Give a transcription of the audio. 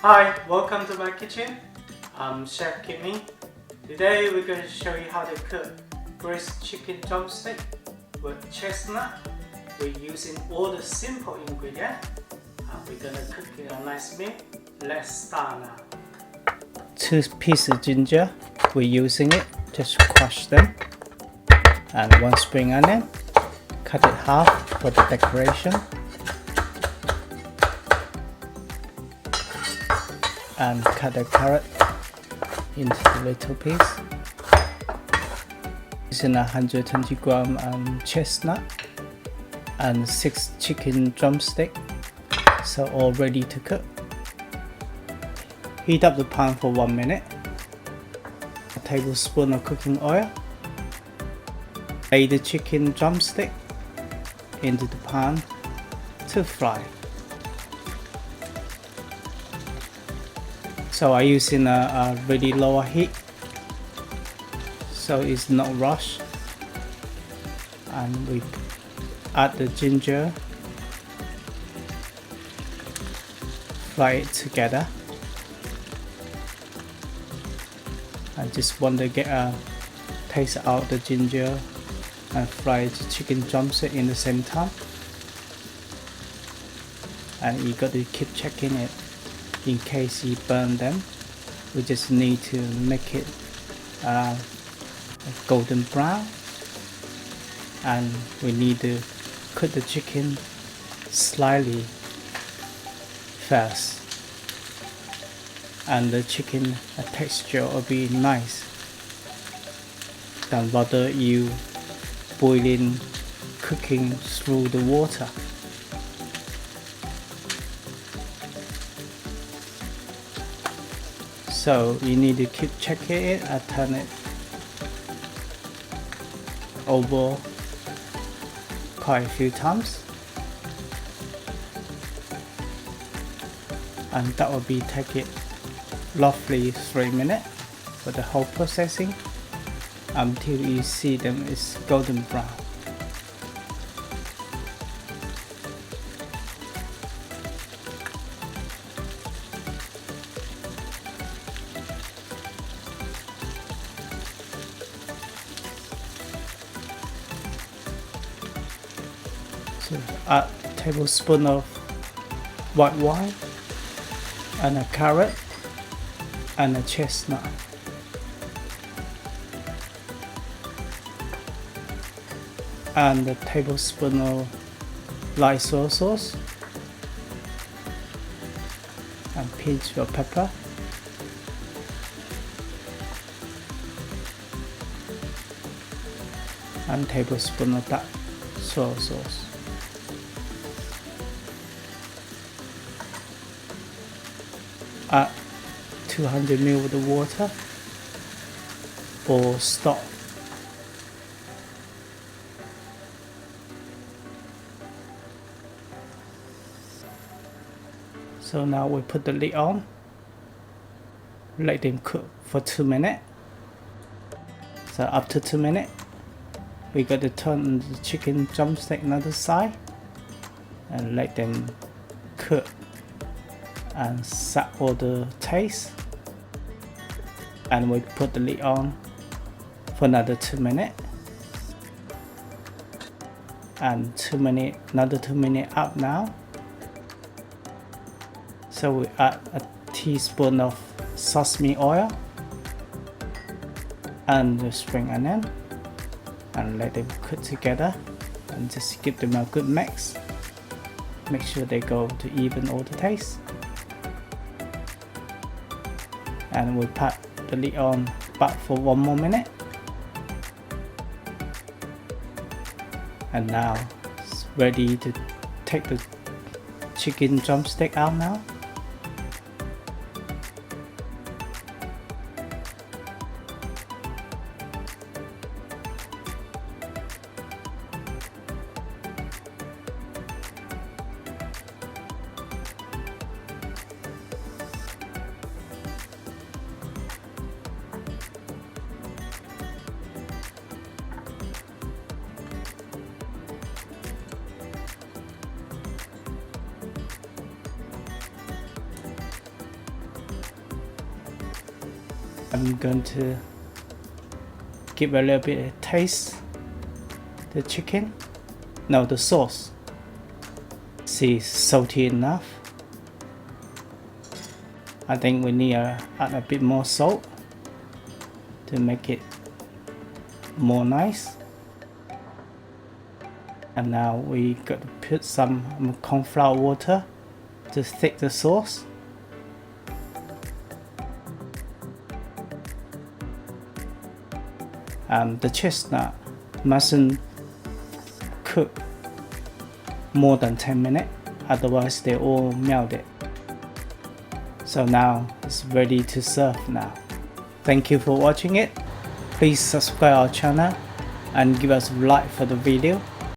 Hi, welcome to my kitchen. I'm Chef Kimmy. Today we're going to show you how to cook braised chicken drumstick with chestnut. We're using all the simple ingredients. We're going to cook it a nice meal. Let's start now. 2 pieces of ginger. We're using it. Just crush them. And 1 spring onion. Cut it half for the decoration. And cut the carrot into the little piece. Using 120 gram chestnut and 6 chicken drumsticks, so all ready to cook. Heat up the pan for 1 minute. A tablespoon of cooking oil. Lay the chicken drumstick into the pan to fry. So I use in a really lower heat, so it's not rushed. And we add the ginger, fry it together. I just want to get a taste out the ginger and fry the chicken drumstick in the same time. And you got to keep checking it. In case you burn them, we just need to make it golden brown, and we need to cook the chicken slightly first, and the chicken texture will be nice than rather you boiling, cooking through the water. So you need to keep checking it and turn it over quite a few times, and that will be take it roughly 3 minutes for the whole processing until you see them is golden brown. So add a tablespoon of white wine and a carrot and a chestnut. And a tablespoon of light soy sauce and pinch of pepper. And tablespoon of that soy sauce. Add 200 ml of the water or stock. So now we put the lid on, let them cook for 2 minutes. So after 2 minutes, we got to turn the chicken drumstick another side and let them cook and set all the taste. And we put the lid on for another 2 minutes. And 2 minutes, another 2 minutes up now. So we add a teaspoon of sesame oil and the spring onion and let them cook together, and just give them a good mix. Make sure they go to even all the taste. And we put the lid on back for 1 more minute. And now it's ready to take the chicken drumstick out now. I'm going to give a little bit of taste the chicken. No, the sauce. See, salty enough. I think we need to add a bit more salt to make it more nice. And now we got to put some cornflour water to thick the sauce. The chestnut mustn't cook more than 10 minutes, otherwise they all melted. So now it's ready to serve now. Thank you for watching it. Please subscribe our channel and give us a like for the video.